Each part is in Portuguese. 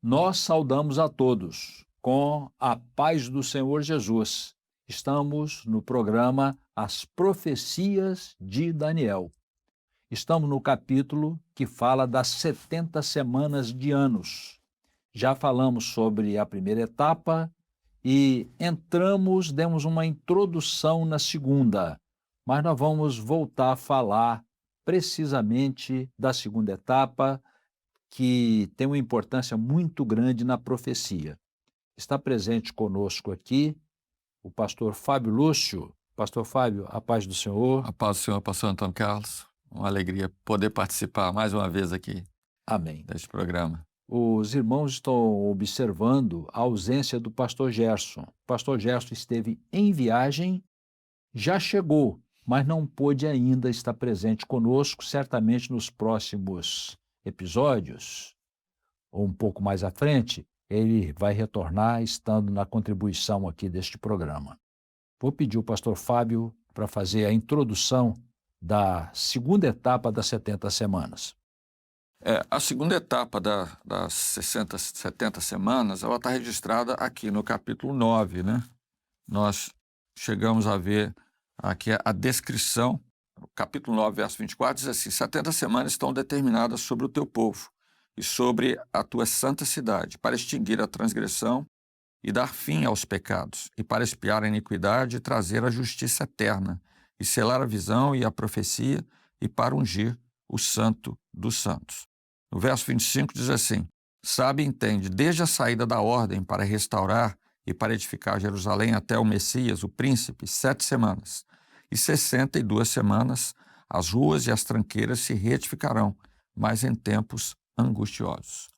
Nós saudamos a todos com a paz do Senhor Jesus. Estamos no programa As Profecias de Daniel. Estamos no capítulo que fala das 70 semanas de anos. Já falamos sobre a primeira etapa e demos uma introdução na segunda, mas nós vamos voltar a falar precisamente da segunda etapa, que tem uma importância muito grande na profecia. Está presente conosco aqui o pastor Fábio Lúcio. Pastor Fábio, a paz do Senhor. A paz do Senhor, pastor Antônio Carlos. Uma alegria poder participar mais uma vez aqui Amém. deste programa. Os irmãos estão observando a ausência do pastor Gerson. O pastor Gerson esteve em viagem, já chegou, mas não pôde ainda estar presente conosco. Certamente nos próximos episódios, ou um pouco mais à frente, ele vai retornar estando na contribuição aqui deste programa. Vou pedir ao pastor Fábio para fazer a introdução da segunda etapa das 70 semanas. A segunda etapa das 70 semanas, ela está registrada aqui no capítulo 9, né? Nós chegamos a ver aqui a descrição, o capítulo 9, verso 24, diz assim: 70 semanas estão determinadas sobre o teu povo e sobre a tua santa cidade, para extinguir a transgressão e dar fim aos pecados, e para expiar a iniquidade e trazer a justiça eterna, e selar a visão e a profecia, e para ungir o santo dos santos. No verso 25 diz assim: sabe e entende, desde a saída da ordem para restaurar e para edificar Jerusalém até o Messias, o príncipe, 7 semanas, e 62 semanas, as ruas e as tranqueiras se reedificarão, mas em tempos angustiosos.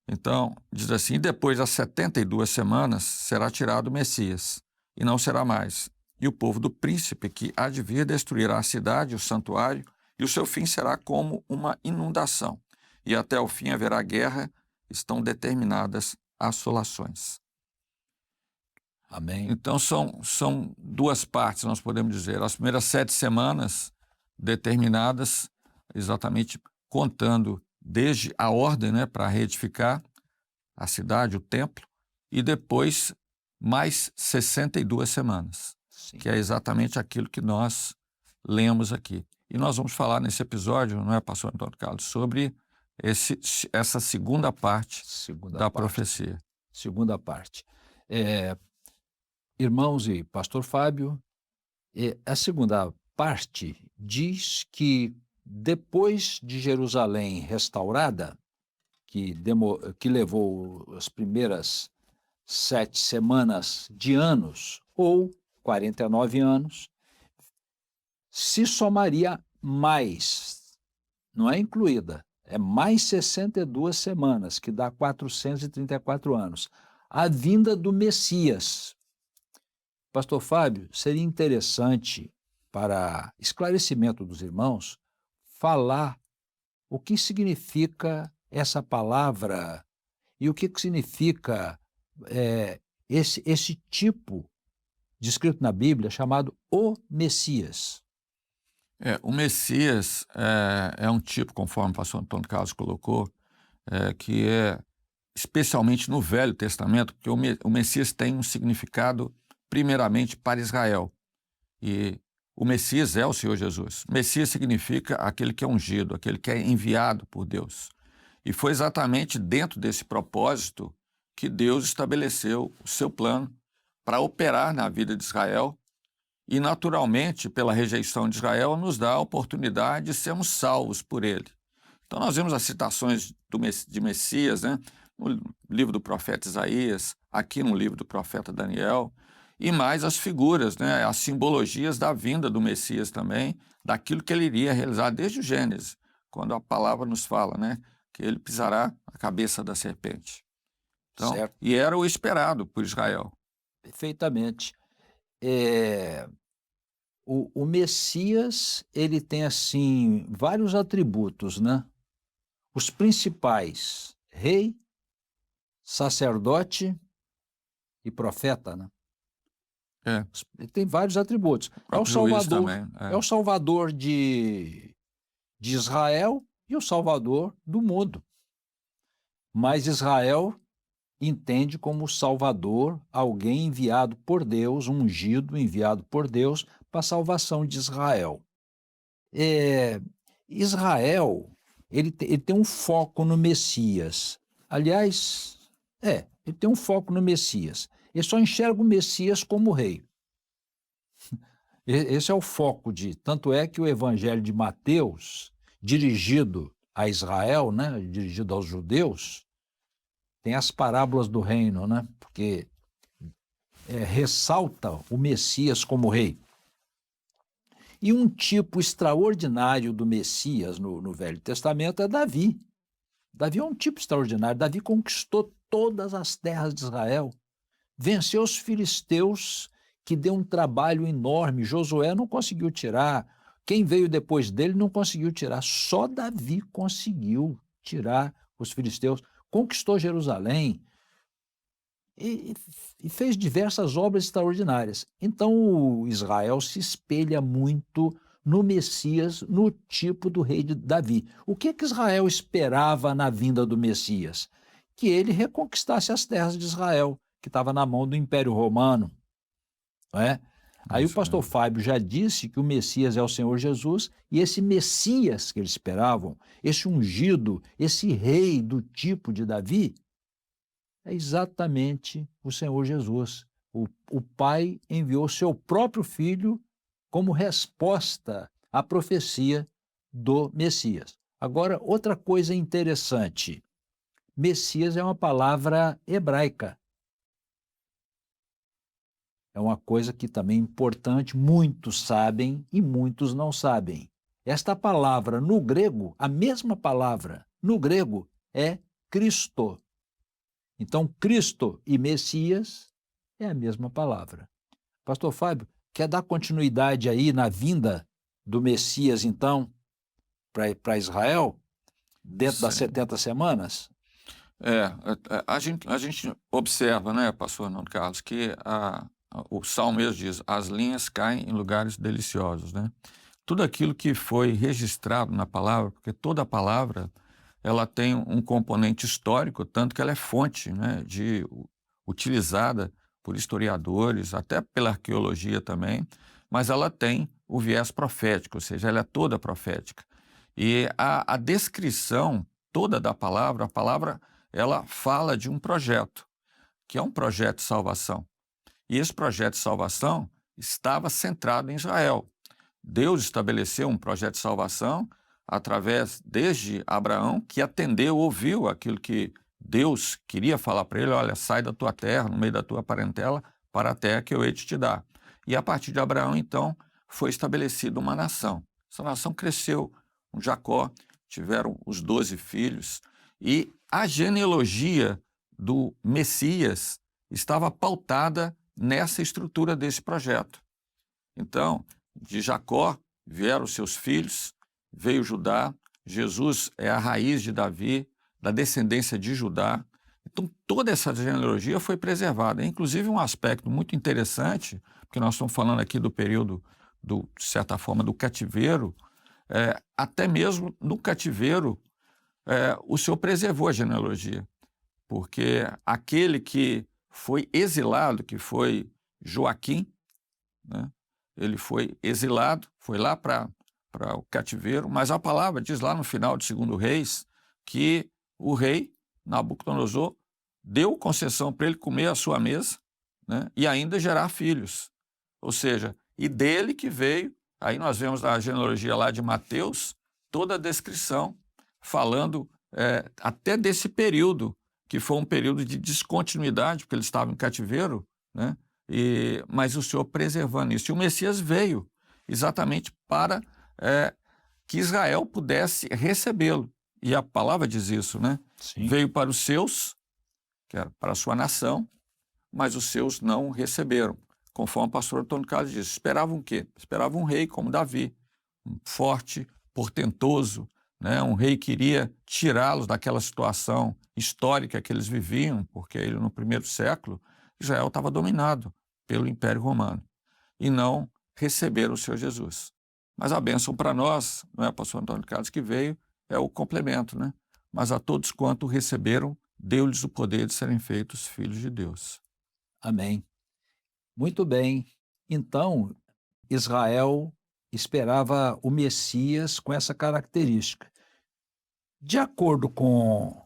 Então, diz assim: e depois das 72 semanas será tirado o Messias, e não será mais. E o povo do príncipe que há de vir destruirá a cidade, o santuário, e o seu fim será como uma inundação. E até o fim haverá guerra, estão determinadas assolações. Amém. Então, são duas partes, nós podemos dizer. As primeiras 7 semanas determinadas, exatamente contando desde a ordem, né, para reedificar a cidade, o templo, e depois mais 62 semanas, Sim. que é exatamente aquilo que nós lemos aqui. E nós vamos falar nesse episódio, não é, pastor Antônio Carlos, sobre essa segunda parte da profecia. Segunda parte. Irmãos e pastor Fábio, a segunda parte diz que depois de Jerusalém restaurada, que levou as primeiras 7 semanas de anos, ou 49 anos, se somaria mais, não é incluída, é mais 62 semanas, que dá 434 anos, a vinda do Messias. Pastor Fábio, seria interessante, para esclarecimento dos irmãos, falar o que significa essa palavra e o que significa esse tipo descrito na Bíblia chamado o Messias. O Messias é um tipo, conforme o pastor Antônio Carlos colocou, que é especialmente no Velho Testamento, porque o Messias tem um significado primeiramente para Israel. E o Messias é o Senhor Jesus. Messias significa aquele que é ungido, aquele que é enviado por Deus. E foi exatamente dentro desse propósito que Deus estabeleceu o seu plano para operar na vida de Israel. E, naturalmente, pela rejeição de Israel, nos dá a oportunidade de sermos salvos por ele. Então, nós vemos as citações de Messias, né, no livro do profeta Isaías, aqui no livro do profeta Daniel, e mais as figuras, né, as simbologias da vinda do Messias também, daquilo que ele iria realizar desde o Gênesis, quando a palavra nos fala, né, que ele pisará a cabeça da serpente. Então, Certo. E era o esperado por Israel. Perfeitamente. O Messias, ele tem, assim, vários atributos, né? Os principais: rei, sacerdote e profeta, né? Ele tem vários atributos. É o Salvador, também, é o Salvador de Israel e o Salvador do mundo. Mas Israel entende como Salvador alguém enviado por Deus, ungido, enviado por Deus para a salvação de Israel. Eh, Israel, ele tem um foco no Messias. Aliás, ele tem um foco no Messias. Ele só enxerga o Messias como rei. Esse é o foco de. Tanto é que o Evangelho de Mateus, dirigido a Israel, né, dirigido aos judeus, tem as parábolas do reino, né, porque ressalta o Messias como rei. E um tipo extraordinário do Messias no Velho Testamento é Davi. Davi é um tipo extraordinário. Davi conquistou todas as terras de Israel, venceu os filisteus, que deu um trabalho enorme. Josué não conseguiu tirar, quem veio depois dele não conseguiu tirar, só Davi conseguiu tirar os filisteus, conquistou Jerusalém e fez diversas obras extraordinárias. Então, o Israel se espelha muito no Messias, no tipo do rei de Davi. O que Israel esperava na vinda do Messias? Que ele reconquistasse as terras de Israel, que estava na mão do Império Romano. Não é? Aí o pastor Fábio já disse que o Messias é o Senhor Jesus, e esse Messias que eles esperavam, esse ungido, esse rei do tipo de Davi, é exatamente o Senhor Jesus. O Pai enviou seu próprio Filho como resposta à profecia do Messias. Agora, outra coisa interessante, Messias é uma palavra hebraica. É uma coisa que também é importante, muitos sabem e muitos não sabem. Esta palavra no grego, a mesma palavra no grego é Cristo. Então, Cristo e Messias é a mesma palavra. Pastor Fábio, quer dar continuidade aí na vinda do Messias, então, para Israel, dentro das 70 semanas? A gente observa, né, pastor Arnaldo Carlos, que o Salmo mesmo diz, as linhas caem em lugares deliciosos, né? Tudo aquilo que foi registrado na palavra, porque toda a palavra ela tem um componente histórico, tanto que ela é fonte, né, utilizada por historiadores, até pela arqueologia também, mas ela tem o viés profético, ou seja, ela é toda profética. E a descrição toda da palavra, a palavra, ela fala de um projeto, que é um projeto de salvação. E esse projeto de salvação estava centrado em Israel. Deus estabeleceu um projeto de salvação através, desde Abraão, que atendeu, ouviu aquilo que Deus queria falar para ele, olha, sai da tua terra, no meio da tua parentela, para a terra que eu hei de te dar. E a partir de Abraão, então, foi estabelecida uma nação. Essa nação cresceu com Jacó, tiveram os 12 filhos, e a genealogia do Messias estava pautada nessa estrutura desse projeto. Então, de Jacó vieram os seus filhos, veio Judá, Jesus é a raiz de Davi, da descendência de Judá. Então, toda essa genealogia foi preservada. Inclusive, um aspecto muito interessante, porque nós estamos falando aqui do período, de certa forma, do cativeiro, até mesmo no cativeiro, o Senhor preservou a genealogia, porque aquele que foi exilado, que foi Joaquim, né? Ele foi exilado, foi lá para o cativeiro, mas a palavra diz lá no final de 2 Reis que o rei Nabucodonosor deu concessão para ele comer à sua mesa, né, e ainda gerar filhos. Ou seja, e dele que veio, aí nós vemos na genealogia lá de Mateus, toda a descrição falando até desse período, que foi um período de descontinuidade, porque eles estavam em cativeiro, né? Mas o Senhor preservando isso. E o Messias veio exatamente para que Israel pudesse recebê-lo. E a palavra diz isso, né? Sim. Veio para os seus, que era para a sua nação, mas os seus não receberam. Conforme o pastor Antônio Carlos disse, esperavam o quê? Esperavam um rei como Davi, um forte, portentoso, né? Um rei que iria tirá-los daquela situação histórica que eles viviam, porque ele, no primeiro século, Israel estava dominado pelo Império Romano, e não receberam o Senhor Jesus. Mas a bênção para nós, não é, pastor Antônio Carlos, que veio, é o complemento, né? Mas a todos quanto receberam, deu-lhes o poder de serem feitos filhos de Deus. Amém. Muito bem. Então, Israel esperava o Messias com essa característica. De acordo com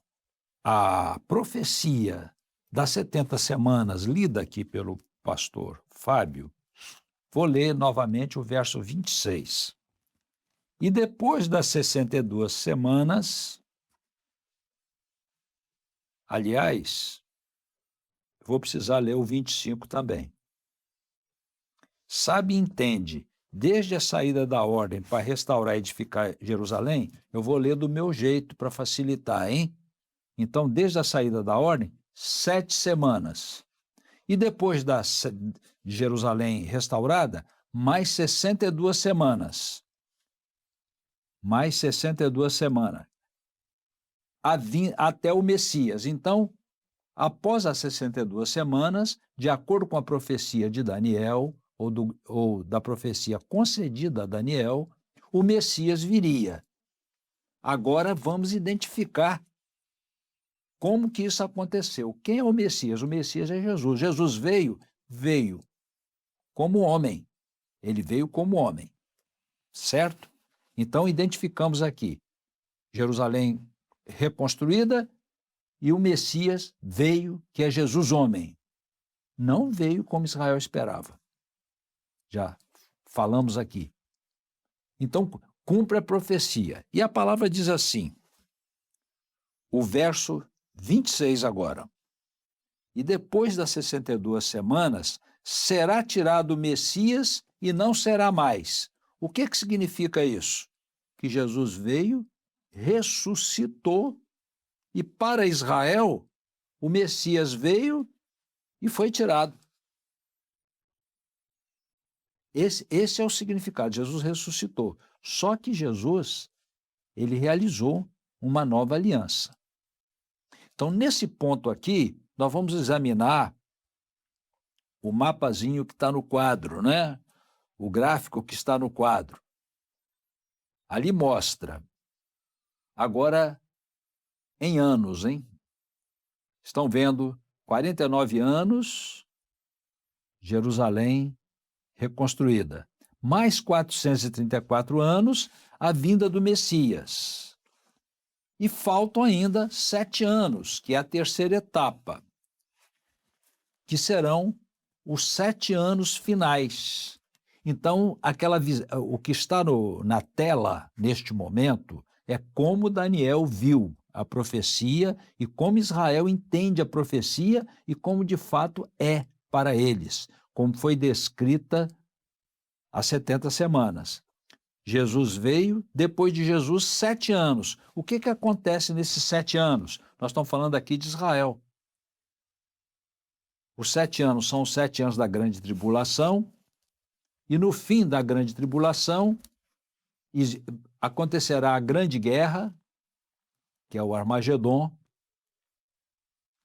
a profecia das 70 semanas, lida aqui pelo pastor Fábio, vou ler novamente o verso 26. E depois das 62 semanas, aliás, vou precisar ler o 25 também. Sabe e entende, desde a saída da ordem para restaurar e edificar Jerusalém, eu vou ler do meu jeito para facilitar, hein? Então, desde a saída da ordem, 7 semanas. E depois de Jerusalém restaurada, mais 62 semanas. Mais 62 semanas. Até o Messias. Então, após as 62 semanas, de acordo com a profecia de Daniel, ou da profecia concedida a Daniel, o Messias viria. Agora vamos identificar como que isso aconteceu. Quem é o Messias? O Messias é Jesus. Jesus veio como homem. Ele veio como homem, certo? Então, identificamos aqui Jerusalém reconstruída e o Messias veio, que é Jesus homem. Não veio como Israel esperava. Já falamos aqui. Então, cumpre a profecia. E a palavra diz assim, o verso 26 agora. E depois das 62 semanas, será tirado o Messias e não será mais. O que significa isso? Que Jesus veio, ressuscitou, e para Israel, o Messias veio e foi tirado. Esse é o significado. Jesus ressuscitou. Só que Jesus, ele realizou uma nova aliança. Então, nesse ponto aqui, nós vamos examinar o mapazinho que está no quadro, né? O gráfico que está no quadro. Ali mostra, agora em anos, hein? Estão vendo 49 anos, Jerusalém reconstruída. Mais 434 anos, a vinda do Messias. E faltam ainda 7 anos, que é a terceira etapa, que serão os 7 anos finais. Então, o que está na tela neste momento é como Daniel viu a profecia e como Israel entende a profecia e como de fato é para eles, como foi descrita as 70 semanas. Jesus veio, depois de Jesus, 7 anos. O que acontece nesses 7 anos? Nós estamos falando aqui de Israel. Os 7 anos são os 7 anos da grande tribulação, e no fim da grande tribulação acontecerá a grande guerra, que é o Armagedon,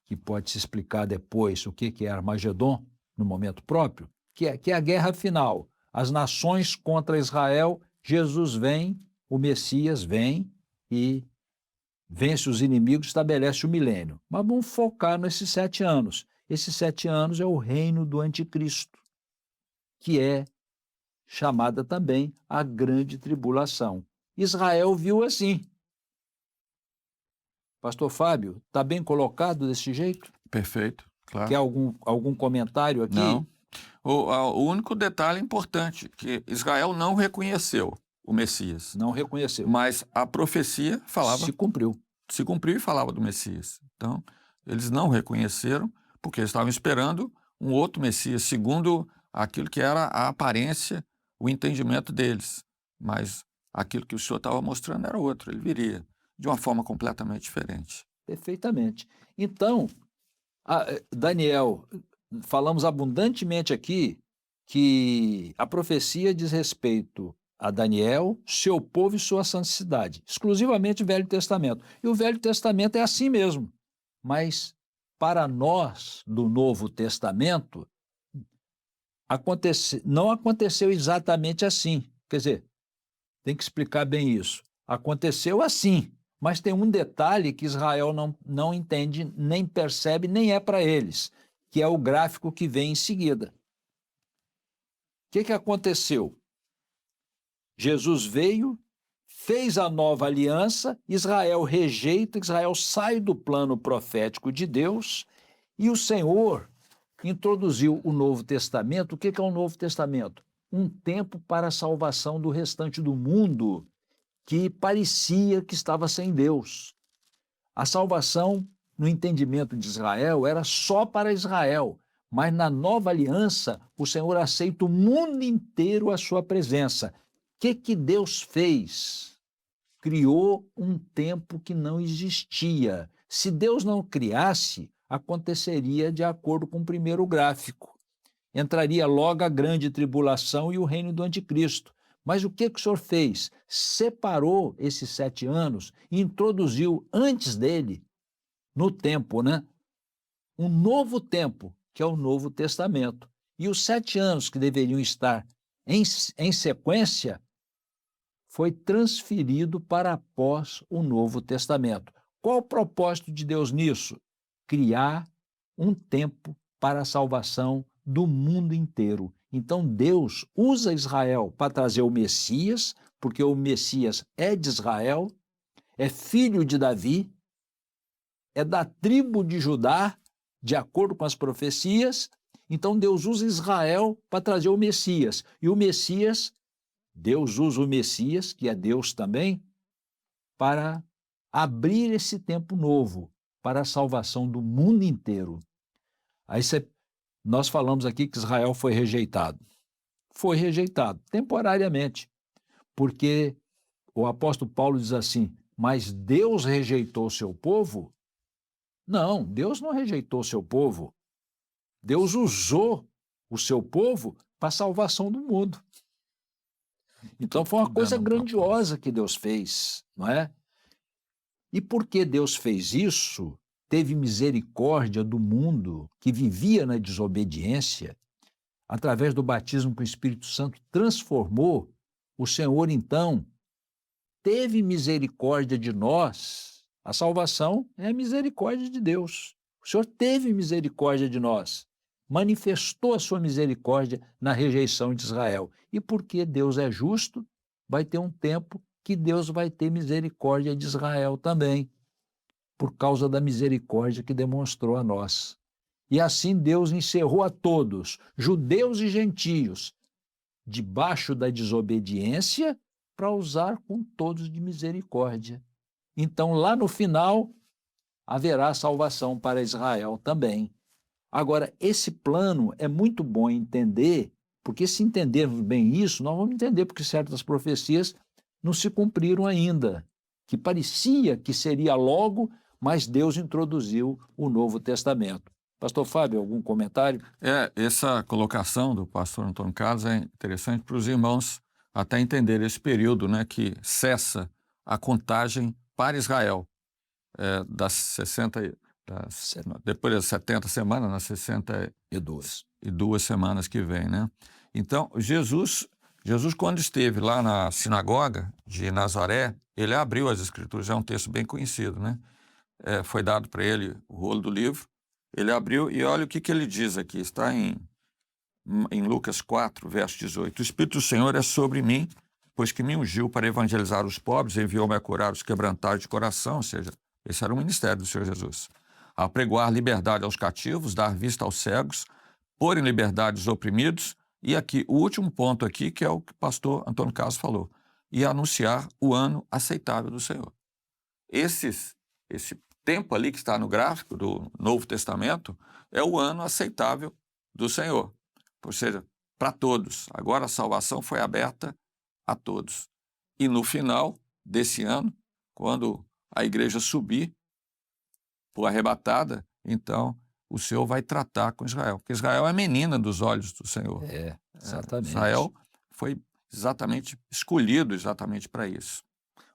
que pode se explicar depois o que é Armagedon, no momento próprio, que é a guerra final. As nações contra Israel, Jesus vem, o Messias vem e vence os inimigos, estabelece o milênio. Mas vamos focar nesses 7 anos. Esses 7 anos é o reino do anticristo, que é chamada também a grande tribulação. Israel viu assim. Pastor Fábio, está bem colocado desse jeito? Perfeito, claro. Quer algum comentário aqui? Não. O único detalhe importante, que Israel não reconheceu o Messias. Não reconheceu. Mas a profecia falava... Se cumpriu. Se cumpriu e falava do Messias. Então, eles não reconheceram, porque eles estavam esperando um outro Messias, segundo aquilo que era a aparência, o entendimento deles. Mas aquilo que o Senhor estava mostrando era outro, ele viria de uma forma completamente diferente. Perfeitamente. Então, Daniel, falamos abundantemente aqui que a profecia diz respeito a Daniel, seu povo e sua santidade, exclusivamente o Velho Testamento. E o Velho Testamento é assim mesmo. Mas, para nós, do Novo Testamento, não aconteceu exatamente assim. Quer dizer, tem que explicar bem isso. Aconteceu assim, Mas tem um detalhe que Israel não entende, nem percebe, nem é para eles, que é o gráfico que vem em seguida. O que aconteceu? Jesus veio, fez a nova aliança, Israel rejeita, Israel sai do plano profético de Deus e o Senhor introduziu o Novo Testamento. O que é o Novo Testamento? Um tempo para a salvação do restante do mundo que parecia que estava sem Deus. A salvação, no entendimento de Israel, era só para Israel, mas na nova aliança, o Senhor aceita o mundo inteiro à sua presença. O que Deus fez? Criou um tempo que não existia. Se Deus não criasse, aconteceria de acordo com o primeiro gráfico. Entraria logo a grande tribulação e o reino do anticristo. Mas o que o Senhor fez? Separou esses 7 anos e introduziu antes dele, no tempo, um novo tempo, que é o Novo Testamento. E os 7 anos que deveriam estar em sequência, foi transferido para após o Novo Testamento. Qual o propósito de Deus nisso? Criar um tempo para a salvação do mundo inteiro. Então Deus usa Israel para trazer o Messias, porque o Messias é de Israel, é filho de Davi, é da tribo de Judá, de acordo com as profecias. Então Deus usa Israel para trazer o Messias. E o Messias, Deus usa o Messias, que é Deus também, para abrir esse tempo novo para a salvação do mundo inteiro. Aí nós falamos aqui que Israel foi rejeitado. Foi rejeitado temporariamente, porque o apóstolo Paulo diz assim: mas Deus rejeitou o seu povo? Não, Deus não rejeitou o seu povo. Deus usou o seu povo para a salvação do mundo. Então foi uma coisa grandiosa que Deus fez, não é? E porque Deus fez isso, teve misericórdia do mundo que vivia na desobediência, através do batismo com o Espírito Santo, transformou. O Senhor, então, teve misericórdia de nós. A salvação é a misericórdia de Deus. O Senhor teve misericórdia de nós, manifestou a sua misericórdia na rejeição de Israel. E porque Deus é justo, vai ter um tempo que Deus vai ter misericórdia de Israel também, por causa da misericórdia que demonstrou a nós. E assim Deus encerrou a todos, judeus e gentios, debaixo da desobediência, para usar com todos de misericórdia. Então, lá no final, haverá salvação para Israel também. Agora, esse plano é muito bom entender, porque se entendermos bem isso, nós vamos entender porque certas profecias não se cumpriram ainda, que parecia que seria logo, mas Deus introduziu o Novo Testamento. Pastor Fábio, algum comentário? Essa colocação do pastor Antônio Carlos é interessante para os irmãos até entender esse período, que cessa a contagem para Israel, depois das 70 semanas, nas 62 semanas que vem, Então, Jesus, quando esteve lá na sinagoga de Nazaré, ele abriu as Escrituras, é um texto bem conhecido, foi dado para ele o rolo do livro, ele abriu e olha o que ele diz aqui, está em Lucas 4, verso 18. O Espírito do Senhor é sobre mim, pois que me ungiu para evangelizar os pobres, enviou-me a curar os quebrantados de coração, ou seja, esse era o ministério do Senhor Jesus. A pregoar liberdade aos cativos, dar vista aos cegos, pôr em liberdade os oprimidos, e aqui, o último ponto aqui, que é o que o pastor Antônio Carlos falou, e anunciar o ano aceitável do Senhor. Esse tempo ali que está no gráfico do Novo Testamento é o ano aceitável do Senhor, ou seja, para todos. Agora a salvação foi aberta a todos. E no final desse ano, quando a igreja subir, for arrebatada, então o Senhor vai tratar com Israel, porque Israel é a menina dos olhos do Senhor. Exatamente. Israel foi escolhido exatamente para isso.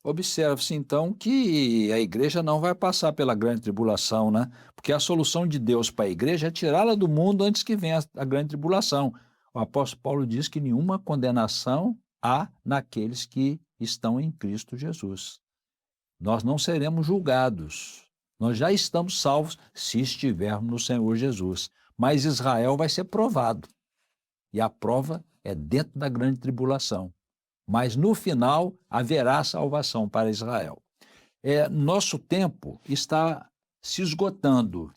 Observe-se, então, que a igreja não vai passar pela grande tribulação, Porque a solução de Deus para a igreja é tirá-la do mundo antes que venha a grande tribulação. O apóstolo Paulo diz que nenhuma condenação há naqueles que estão em Cristo Jesus. nós não seremos julgados. Nós já estamos salvos se estivermos no Senhor Jesus. Mas Israel vai ser provado. E a prova é dentro da grande tribulação. Mas no final haverá salvação para Israel. Nosso tempo está se esgotando,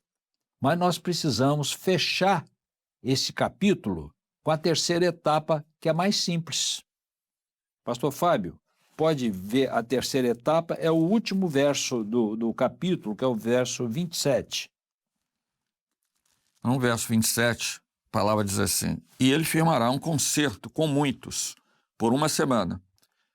mas nós precisamos fechar esse capítulo com a terceira etapa, que é mais simples. Pastor Fábio, pode ver a terceira etapa, é o último verso do capítulo, que é o verso 27. No verso 27, a palavra diz assim: e ele firmará um concerto com muitos por uma semana,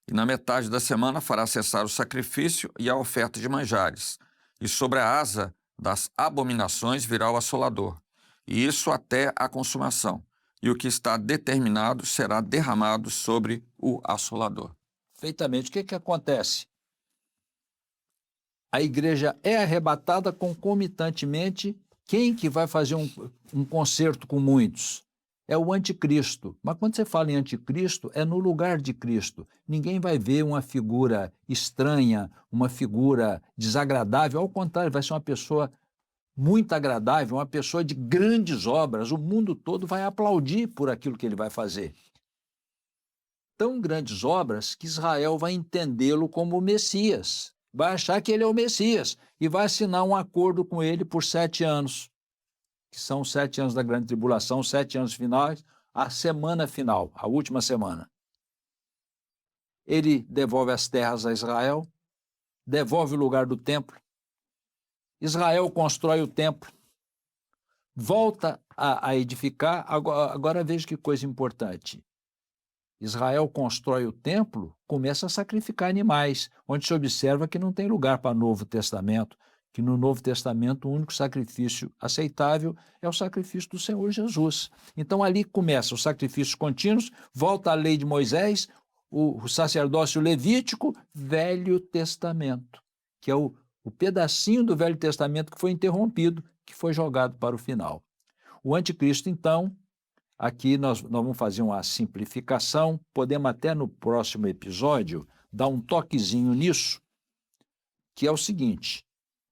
e na metade da semana fará cessar o sacrifício e a oferta de manjares, e sobre a asa das abominações virá o assolador, e isso até a consumação, e o que está determinado será derramado sobre o assolador. Perfeitamente. O que acontece? A igreja é arrebatada concomitantemente. Quem que vai fazer um concerto com muitos? É o anticristo. Mas quando você fala em anticristo, é no lugar de Cristo. Ninguém vai ver uma figura estranha, uma figura desagradável. Ao contrário, vai ser uma pessoa muito agradável, uma pessoa de grandes obras. O mundo todo vai aplaudir por aquilo que ele vai fazer. Tão grandes obras que Israel vai entendê-lo como o Messias. Vai achar que ele é o Messias e vai assinar um acordo com ele por 7 anos, que são os 7 anos da grande tribulação, os 7 anos finais, a semana final, a última semana. Ele devolve as terras a Israel, devolve o lugar do templo. Israel constrói o templo, volta a edificar. Agora veja que coisa importante. Israel constrói o templo, começa a sacrificar animais, onde se observa que não tem lugar para o Novo Testamento, que no Novo Testamento o único sacrifício aceitável é o sacrifício do Senhor Jesus. Então ali começa os sacrifícios contínuos, volta a lei de Moisés, o sacerdócio levítico, Velho Testamento, que é o pedacinho do Velho Testamento que foi interrompido, que foi jogado para o final. O anticristo, então, aqui nós vamos fazer uma simplificação, podemos até no próximo episódio dar um toquezinho nisso, que é o seguinte: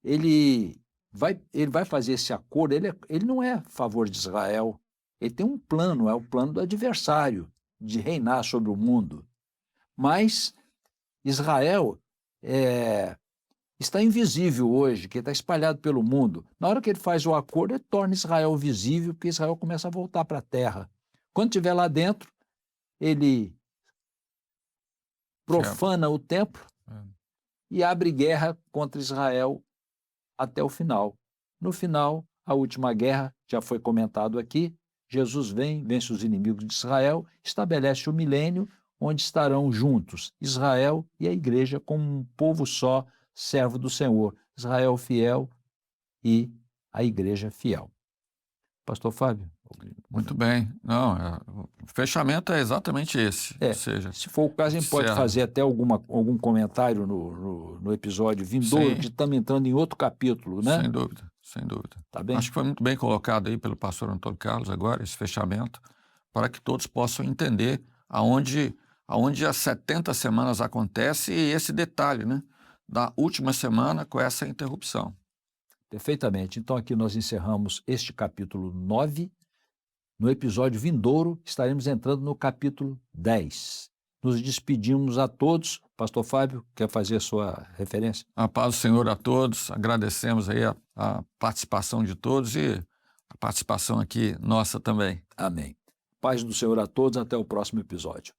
ele vai fazer esse acordo, ele não é a favor de Israel, ele tem um plano, é o plano do adversário, de reinar sobre o mundo. Mas Israel está invisível hoje, que está espalhado pelo mundo. Na hora que ele faz o acordo, ele torna Israel visível, porque Israel começa a voltar para a terra. Quando estiver lá dentro, ele profana o templo e abre guerra contra Israel até o final. No final, a última guerra, já foi comentado aqui, Jesus vem, vence os inimigos de Israel, estabelece o milênio, onde estarão juntos Israel e a igreja como um povo só, servo do Senhor, Israel fiel e a igreja fiel. Pastor Fábio? Muito bem. Não, o fechamento é exatamente esse. Ou seja, se for o caso, a gente pode fazer até algum comentário no episódio vindouro, que estamos entrando em outro capítulo, né? Sem dúvida, sem dúvida. Tá bem? Acho que foi muito bem colocado aí pelo pastor Antônio Carlos agora, esse fechamento, para que todos possam entender aonde as 70 semanas acontece e esse detalhe, né? Da última semana com essa interrupção. Perfeitamente. Então aqui nós encerramos este capítulo 9. No episódio vindouro estaremos entrando no capítulo 10. Nos despedimos a todos. Pastor Fábio, quer fazer a sua referência? A paz do Senhor a todos. Agradecemos aí a participação de todos e a participação aqui nossa também. Amém. Paz do Senhor a todos. Até o próximo episódio.